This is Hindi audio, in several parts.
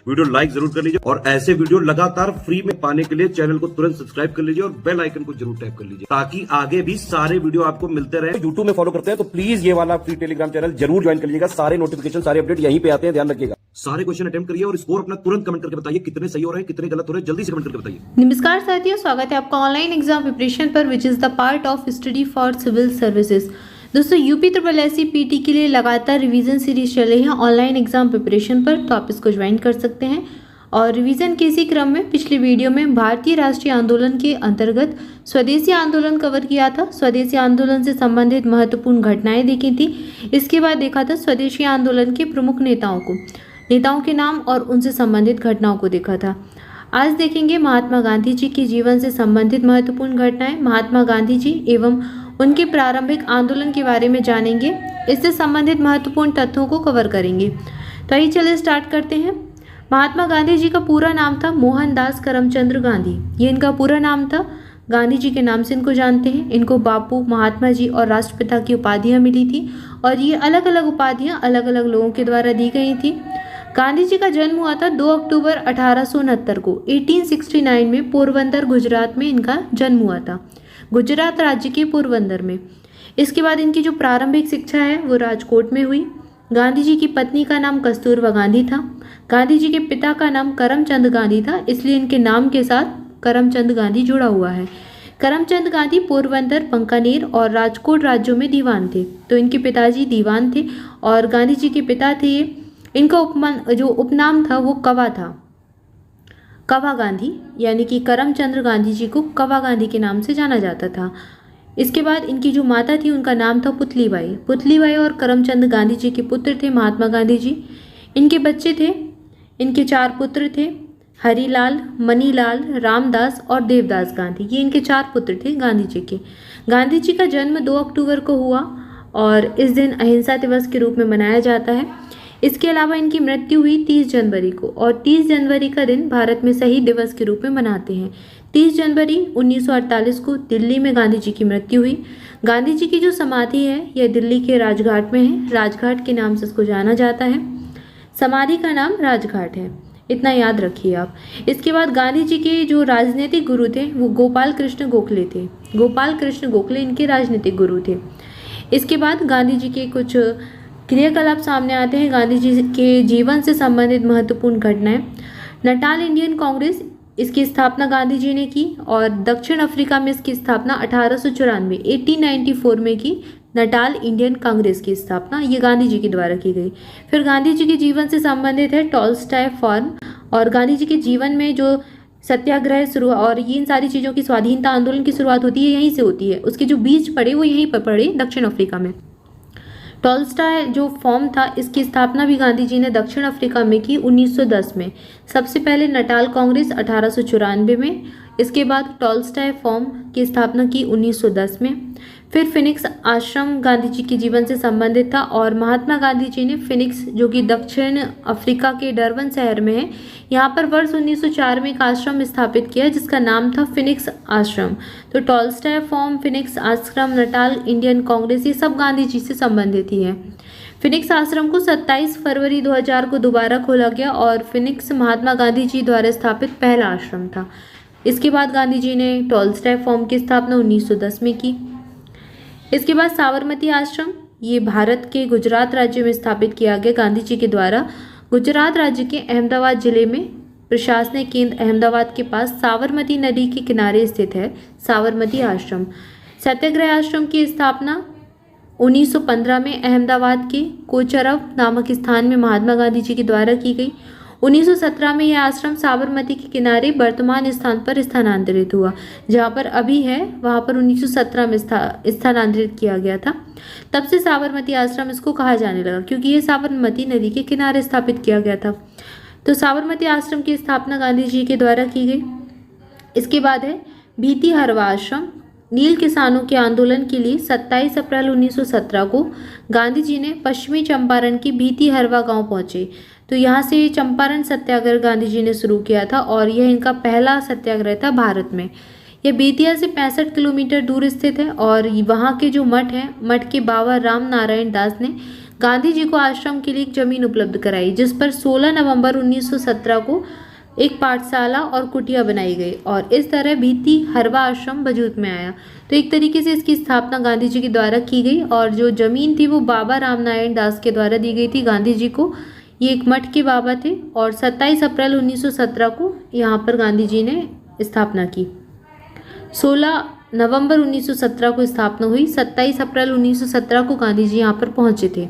वीडियो लाइक जरूर कर लीजिए और ऐसे वीडियो लगातार फ्री में पाने के लिए चैनल को तुरंत सब्सक्राइब कर लीजिए और बेल आइकन को जरूर टैप कर लीजिए ताकि आगे भी सारे वीडियो आपको मिलते रहे। यूट्यूब में फॉलो करते हैं तो प्लीज ये वाला फ्री टेलीग्राम चैनल जरूर ज्वाइन कर लीजिएगा। सारे नोटिफिकेशन सारे अपडेट यहीं पे आते हैं, ध्यान रखिएगा। सारे क्वेश्चन अटेम्प्ट करिए और स्कोर अपना तुरंत कमेंट करके बताइए कितने सही हो रहे हैं कितने गलत हो रहे हैं, जल्दी से कमेंट करके बताइए। नमस्कार साथियों, स्वागत है आपका ऑनलाइन एग्जाम प्रिपरेशन पर which is the part of study for civil services. दोस्तों यूपी ट्रिपल एससी पीटी के लिए लगातार रिवीजन सीरीज चल रही है ऑनलाइन एग्जाम प्रिपरेशन पर, तो आप इसको ज्वाइन कर सकते हैं। और रिवीजन के इसी क्रम में पिछले वीडियो में भारतीय राष्ट्रीय आंदोलन के अंतर्गत स्वदेशी आंदोलन कवर किया था। स्वदेशी आंदोलन से संबंधित महत्वपूर्ण घटनाएं देखी थी। इसके बाद देखा था स्वदेशी आंदोलन के प्रमुख नेताओं के नाम और उनसे संबंधित घटनाओं को देखा था। आज देखेंगे महात्मा गांधी जी के जीवन से संबंधित महत्वपूर्ण घटनाएं, महात्मा गांधी जी एवं उनके प्रारंभिक आंदोलन के बारे में जानेंगे। इससे संबंधित महत्वपूर्ण तथ्यों को कवर करेंगे। तो आइए चलिए स्टार्ट करते हैं। महात्मा गांधी जी का पूरा नाम था मोहनदास करमचंद गांधी। ये इनका पूरा नाम था। गांधी जी के नाम से इनको जानते हैं। इनको बापू, महात्मा जी और राष्ट्रपिता की उपाधियां मिली थी और ये अलग अलग उपाधियां अलग अलग लोगों के द्वारा दी गई थी। गांधी जी का जन्म हुआ था 2 अक्टूबर 1869 को 1869 में पोरबंदर गुजरात में इनका जन्म हुआ था, गुजरात राज्य के पोरबंदर में। इसके बाद इनकी जो प्रारंभिक शिक्षा है वो राजकोट में हुई। गांधी जी की पत्नी का नाम कस्तूरबा गांधी था। गांधी जी के पिता का नाम करमचंद गांधी था, इसलिए इनके नाम के साथ करमचंद गांधी जुड़ा हुआ है। करमचंद गांधी पोरबंदर, पंकानेर और राजकोट राज्यों में दीवान थे। तो इनके पिताजी दीवान थे और गांधी जी के पिता थे। इनका उपनाम था वो कवा था, कवा गांधी, यानी कि करमचंद गांधी जी को कवा गांधी के नाम से जाना जाता था। इसके बाद इनकी जो माता थी उनका नाम था पुतलीबाई। पुतलीबाई और करमचंद गांधी जी के पुत्र थे महात्मा गांधी जी। इनके बच्चे थे, इनके 4 पुत्र थे, हरिलाल, मनीलाल, रामदास और देवदास गांधी। ये इनके 4 पुत्र थे गांधी जी के। गांधी जी का जन्म 2 अक्टूबर को हुआ और इस दिन अहिंसा दिवस के रूप में मनाया जाता है। इसके अलावा इनकी मृत्यु हुई 30 जनवरी को और 30 जनवरी का दिन भारत में शहीद दिवस के रूप में मनाते हैं। 30 जनवरी 1948 को दिल्ली में गांधी जी की मृत्यु हुई। गांधी जी की जो समाधि है यह दिल्ली के राजघाट में है। राजघाट के नाम से इसको जाना जाता है। समाधि का नाम राजघाट है, इतना याद रखिए आप। इसके बाद गांधी जी के जो राजनीतिक गुरु थे वो गोपाल कृष्ण गोखले थे। गोपाल कृष्ण गोखले इनके राजनीतिक गुरु थे। इसके बाद गांधी जी के कुछ क्रियाकलाप सामने आते हैं। गांधी जी के जीवन से संबंधित महत्वपूर्ण घटनाएं। नटाल इंडियन कांग्रेस, इसकी स्थापना गांधी जी ने की और दक्षिण अफ्रीका में इसकी स्थापना 1894 में की। नटाल इंडियन कांग्रेस की स्थापना ये गांधी जी के द्वारा की गई। फिर गांधी जी के जीवन से संबंधित है टॉलस्टॉय फार्म और गांधी जी के जीवन में जो सत्याग्रह शुरू और ये इन सारी चीज़ों की स्वाधीनता आंदोलन की शुरुआत होती है यहीं से होती है। उसके जो बीज पड़े वो यहीं पर पड़े दक्षिण अफ्रीका में। टॉलस्टॉय जो फॉर्म था इसकी स्थापना भी गांधी जी ने दक्षिण अफ्रीका में की 1910 में। सबसे पहले नटाल कांग्रेस 1894 में, इसके बाद टॉलस्टॉय फॉर्म की स्थापना की 1910 में। फिर फिनिक्स आश्रम गांधी जी के जीवन से संबंधित था और महात्मा गांधी जी ने फिनिक्स जो कि दक्षिण अफ्रीका के डरबन शहर में है, यहाँ पर वर्ष 1904 में एक आश्रम स्थापित किया जिसका नाम था फिनिक्स आश्रम। तो टॉलस्टॉय फॉर्म, फिनिक्स आश्रम, नटाल इंडियन कांग्रेस ये सब गांधी जी से संबंधित ही है। फिनिक्स आश्रम को 27 फरवरी 2000 को दोबारा खोला गया और फिनिक्स महात्मा गांधी जी द्वारा स्थापित पहला आश्रम था। इसके बाद गांधी जी ने टॉलस्टॉय फॉर्म की स्थापना 1910 में की। इसके बाद साबरमती आश्रम, ये भारत के गुजरात राज्य में स्थापित किया गया गांधी जी के द्वारा। गुजरात राज्य के अहमदाबाद जिले में प्रशासनिक केंद्र अहमदाबाद के पास साबरमती नदी के किनारे स्थित है साबरमती आश्रम। सत्याग्रह आश्रम की स्थापना 1915 में अहमदाबाद के कोचरब नामक स्थान में महात्मा गांधी जी के द्वारा की गई। 1917 में यह आश्रम साबरमती के किनारे वर्तमान स्थान पर स्थानांतरित हुआ। जहाँ पर अभी है वहाँ पर 1917 में स्थानांतरित किया गया था। तब से साबरमती आश्रम इसको कहा जाने लगा क्योंकि ये साबरमती नदी के किनारे स्थापित किया गया था। तो साबरमती आश्रम की स्थापना गांधी जी के द्वारा की गई। इसके बाद है भीती हरवा आश्रम। नील किसानों के आंदोलन के लिए 27 अप्रैल 1917 को गांधी जी ने पश्चिमी चंपारण की भीती हरवा गांव पहुंचे। तो यहाँ से चंपारण सत्याग्रह गांधी जी ने शुरू किया था और यह इनका पहला सत्याग्रह था भारत में। यह बेतिया से 65 किलोमीटर दूर स्थित है और वहाँ के जो मठ हैं, मठ के बाबा राम नारायण दास ने गांधी जी को आश्रम के लिए एक जमीन उपलब्ध कराई, जिस पर 16 नवंबर 1917 को एक पाठशाला और कुटिया बनाई गई और इस तरह भीति हरवा आश्रम वजूद में आया। तो एक तरीके से इसकी स्थापना गांधी जी के द्वारा की गई और जो जमीन थी वो बाबा रामनारायण दास के द्वारा दी गई थी गांधी जी को। ये एक मठ के बाबा थे और 27 अप्रैल 1917 को यहाँ पर गांधी जी ने स्थापना की। 16 नवंबर 1917 को स्थापना हुई, 27 अप्रैल 1917 को गांधी जी यहाँ पर पहुँचे थे।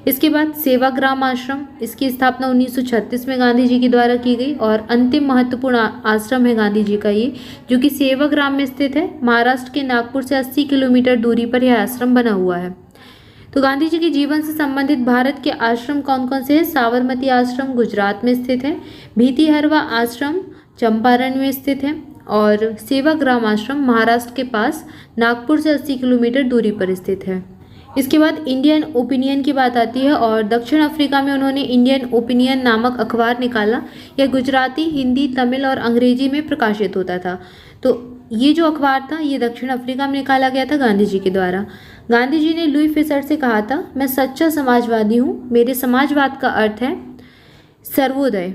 इसके बाद सेवाग्राम आश्रम, इसकी स्थापना 1936 में गांधी जी के द्वारा की गई और अंतिम महत्वपूर्ण आश्रम है गांधी जी का ये, जो कि सेवाग्राम में स्थित है। महाराष्ट्र के नागपुर से 80 किलोमीटर दूरी पर यह आश्रम बना हुआ है। तो गांधी जी के जीवन से संबंधित भारत के आश्रम कौन कौन से हैं? साबरमती आश्रम गुजरात में स्थित है, भीतिहरवा आश्रम चंपारण में स्थित है और सेवाग्राम आश्रम महाराष्ट्र के पास नागपुर से 80 किलोमीटर दूरी पर स्थित है। इसके बाद इंडियन ओपिनियन की बात आती है और दक्षिण अफ्रीका में उन्होंने इंडियन ओपिनियन नामक अखबार निकाला। यह गुजराती, हिंदी, तमिल और अंग्रेजी में प्रकाशित होता था। तो ये जो अखबार था ये दक्षिण अफ्रीका में निकाला गया था गांधी जी के द्वारा। गांधी जी ने लुई फिशर से कहा था, मैं सच्चा समाजवादी हूँ, मेरे समाजवाद का अर्थ है सर्वोदय।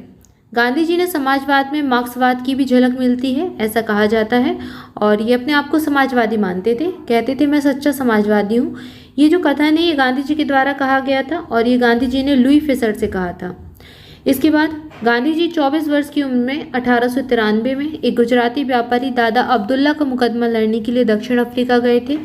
गांधी जी ने समाजवाद में मार्क्सवाद की भी झलक मिलती है, ऐसा कहा जाता है और ये अपने आप को समाजवादी मानते थे, कहते थे मैं सच्चा समाजवादी हूँ। ये जो कथन है ये गांधी जी के द्वारा कहा गया था और ये गांधी जी ने लुई फिशर से कहा था। इसके बाद गांधी जी 24 वर्ष की उम्र में 1893 में एक गुजराती व्यापारी दादा अब्दुल्ला का मुकदमा लड़ने के लिए दक्षिण अफ्रीका गए थे।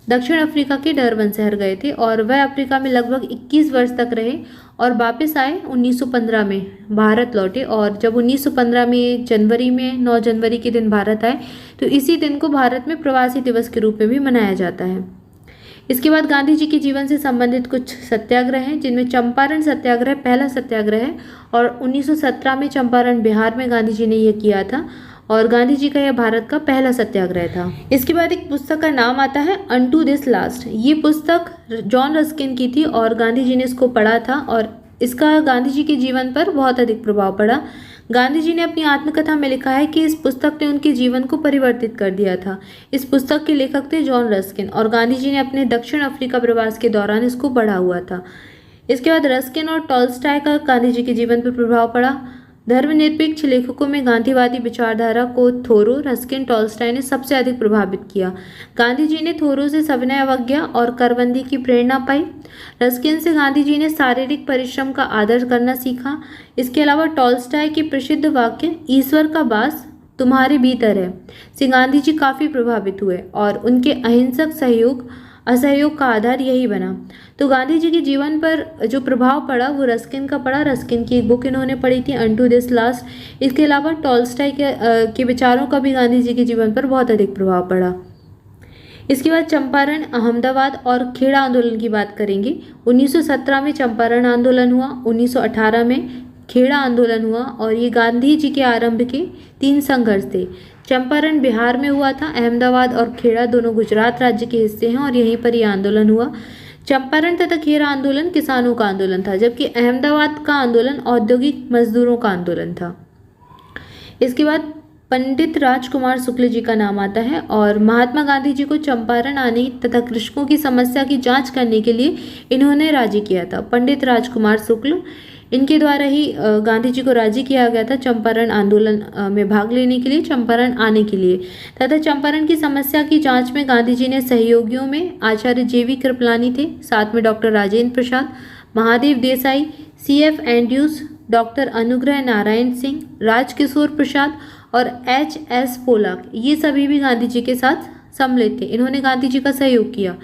दक्षिण अफ्रीका के डरबन शहर गए थे और वह अफ्रीका में लगभग 21 वर्ष तक रहे और वापस आए 1915 में भारत लौटे और जब 1915 में जनवरी में 9 जनवरी के दिन भारत आए तो इसी दिन को भारत में प्रवासी दिवस के रूप में भी मनाया जाता है। इसके बाद गांधी जी के जीवन से संबंधित कुछ सत्याग्रह हैं, जिनमें चंपारण सत्याग्रह पहला सत्याग्रह है और 1917 में चंपारण बिहार में गांधी जी ने यह किया था और गांधी जी का यह भारत का पहला सत्याग्रह था। इसके बाद एक पुस्तक का नाम आता है अनटू दिस लास्ट। ये पुस्तक जॉन रस्किन की थी और गांधी जी ने इसको पढ़ा था और इसका गांधी जी के जीवन पर बहुत अधिक प्रभाव पड़ा। गांधी जी ने अपनी आत्मकथा में लिखा है कि इस पुस्तक ने उनके जीवन को परिवर्तित कर दिया था। इस पुस्तक के लेखक थे जॉन रस्किन और गांधी जी ने अपने दक्षिण अफ्रीका प्रवास के दौरान इसको पढ़ा हुआ था। इसके बाद रस्किन और टॉल्स्टॉय का गांधी जी के जीवन पर प्रभाव पड़ा। धर्मनिरपेक्ष लेखकों में गांधीवादी विचारधारा को थोरो, रस्किन, टॉल्स्टॉय ने सबसे अधिक प्रभावित किया। गांधी जी ने थोरो से सविनय अवज्ञा और करबंदी की प्रेरणा पाई। रस्किन से गांधी जी ने शारीरिक परिश्रम का आदर करना सीखा। इसके अलावा टॉल्स्टॉय के प्रसिद्ध वाक्य ईश्वर का वास तुम्हारे भीतर है से गांधी जी काफ़ी प्रभावित हुए और उनके अहिंसक असहयोग का आधार यही बना। तो गांधी जी के जीवन पर जो प्रभाव पड़ा वो रस्किन का पड़ा। रस्किन की एक बुक इन्होंने पढ़ी थी अनटू दिस लास्ट। इसके अलावा टॉल्स्टॉय के विचारों का भी गांधी जी के जीवन पर बहुत अधिक प्रभाव पड़ा। इसके बाद चंपारण, अहमदाबाद और खेड़ा आंदोलन की बात करेंगे। 1917 में चंपारण आंदोलन हुआ, 1918 में खेड़ा आंदोलन हुआ और ये गांधी जी के आरंभ के 3 संघर्ष थे। चंपारण बिहार में हुआ था, अहमदाबाद और खेड़ा दोनों गुजरात राज्य के हिस्से हैं और यहीं पर यह आंदोलन हुआ। चंपारण तथा खेड़ा आंदोलन किसानों का आंदोलन था, जबकि अहमदाबाद का आंदोलन औद्योगिक मजदूरों का आंदोलन था। इसके बाद पंडित राजकुमार शुक्ल जी का नाम आता है और महात्मा गांधी जी को चंपारण आने तथा कृषकों की समस्या की जांच करने के लिए इन्होंने राजी किया था। पंडित राजकुमार शुक्ल, इनके द्वारा ही गांधी जी को राजी किया गया था चंपारण आंदोलन में भाग लेने के लिए, चंपारण आने के लिए। तथा चंपारण की समस्या की जांच में गांधी जी ने सहयोगियों में आचार्य जेवी कृपलानी थे, साथ में doctor Rajendra Prasad, Mahadev Desai, CF Andrews, doctor Anugrah Narayan Singh, Rajkishore प्रसाद और HS पोलाक, ये सभी भी गांधी जी के साथ सम्मिलित थे। इन्होंने गांधी जी का सहयोग किया।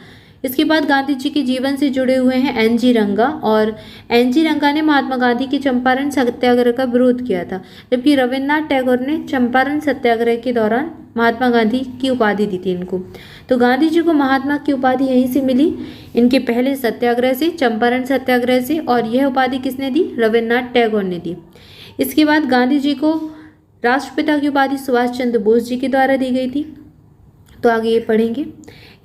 इसके बाद गांधी जी के जीवन से जुड़े हुए हैं NG रंगा और NG रंगा ने महात्मा गांधी के चंपारण सत्याग्रह का विरोध किया था, जबकि रविन्द्रनाथ टैगोर ने चंपारण सत्याग्रह के दौरान महात्मा गांधी की उपाधि दी थी इनको। तो गांधी जी को महात्मा की उपाधि यहीं से मिली, इनके पहले सत्याग्रह से, चंपारण सत्याग्रह से, और यह उपाधि किसने दी? रविन्द्रनाथ टैगोर ने दी। इसके बाद गांधी जी को राष्ट्रपिता की उपाधि सुभाष चंद्र बोस जी के द्वारा दी गई थी। तो आगे ये पढ़ेंगे।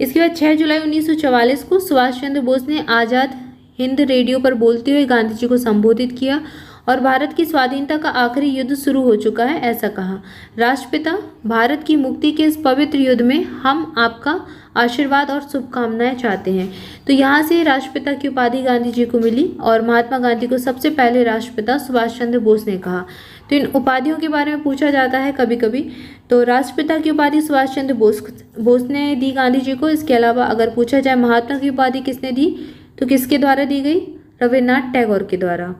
इसके बाद 6 जुलाई 1944 को सुभाष चंद्र बोस ने आज़ाद हिंद रेडियो पर बोलते हुए गांधी जी को संबोधित किया और भारत की स्वाधीनता का आखिरी युद्ध शुरू हो चुका है, ऐसा कहा। राष्ट्रपिता, भारत की मुक्ति के इस पवित्र युद्ध में हम आपका आशीर्वाद और शुभकामनाएं चाहते हैं। तो यहाँ से राष्ट्रपिता की उपाधि गांधी जी को मिली और महात्मा गांधी को सबसे पहले राष्ट्रपिता सुभाष चंद्र बोस ने कहा। तो इन उपाधियों के बारे में पूछा जाता है कभी कभी। तो राष्ट्रपिता की उपाधि सुभाष चंद्र बोस ने दी गांधी जी को। इसके अलावा अगर पूछा जाए महात्मा की उपाधि किसने दी, तो किसके द्वारा दी गई? रविन्द्रनाथ टैगोर के द्वारा।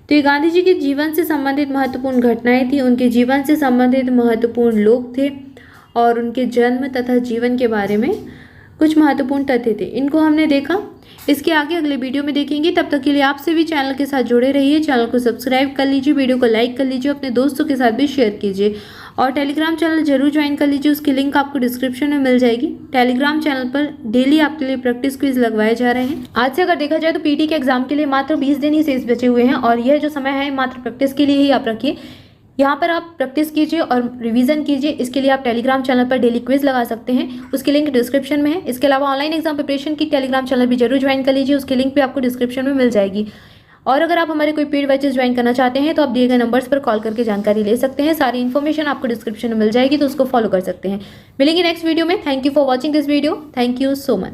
तो ये गांधी जी के जीवन से संबंधित महत्वपूर्ण घटनाएं थी, उनके जीवन से संबंधित महत्वपूर्ण लोग थे और उनके जन्म तथा जीवन के बारे में कुछ महत्वपूर्ण तथ्य थे। इनको हमने देखा। इसके आगे अगले वीडियो में देखेंगे। तब तक के लिए आपसे भी चैनल के साथ जुड़े रहिए। चैनल को सब्सक्राइब कर लीजिए, वीडियो को लाइक कर लीजिए, अपने दोस्तों के साथ भी शेयर कीजिए और टेलीग्राम चैनल जरूर ज्वाइन कर लीजिए। उसकी लिंक आपको डिस्क्रिप्शन में मिल जाएगी। टेलीग्राम चैनल पर डेली आपके लिए प्रैक्टिस क्विज लगवाए जा रहे हैं। आज से अगर देखा जाए तो पीटी के एग्जाम के लिए मात्र 20 दिन ही शेष बचे हुए हैं और यह जो समय है मात्र प्रैक्टिस के लिए ही आप रखिए। यहाँ पर आप प्रैक्टिस कीजिए और रिवीजन कीजिए। इसके लिए आप टेलीग्राम चैनल पर डेली क्विज लगा सकते हैं, उसकी लिंक डिस्क्रिप्शन में है। इसके अलावा ऑनलाइन एग्जाम प्रिपरेशन की टेलीग्राम चैनल भी जरूर ज्वाइन कर लीजिए, उसकी लिंक भी आपको डिस्क्रिप्शन में मिल जाएगी। और अगर आप हमारे कोई पेड बैचेस ज्वाइन करना चाहते हैं तो आप दिए गए नंबर्स पर कॉल करके जानकारी ले सकते हैं। सारी इन्फॉर्मेशन आपको डिस्क्रिप्शन में मिल जाएगी, तो उसको फॉलो कर सकते हैं। मिलेंगे नेक्स्ट वीडियो में। Thank you for watching this video. Thank you so much.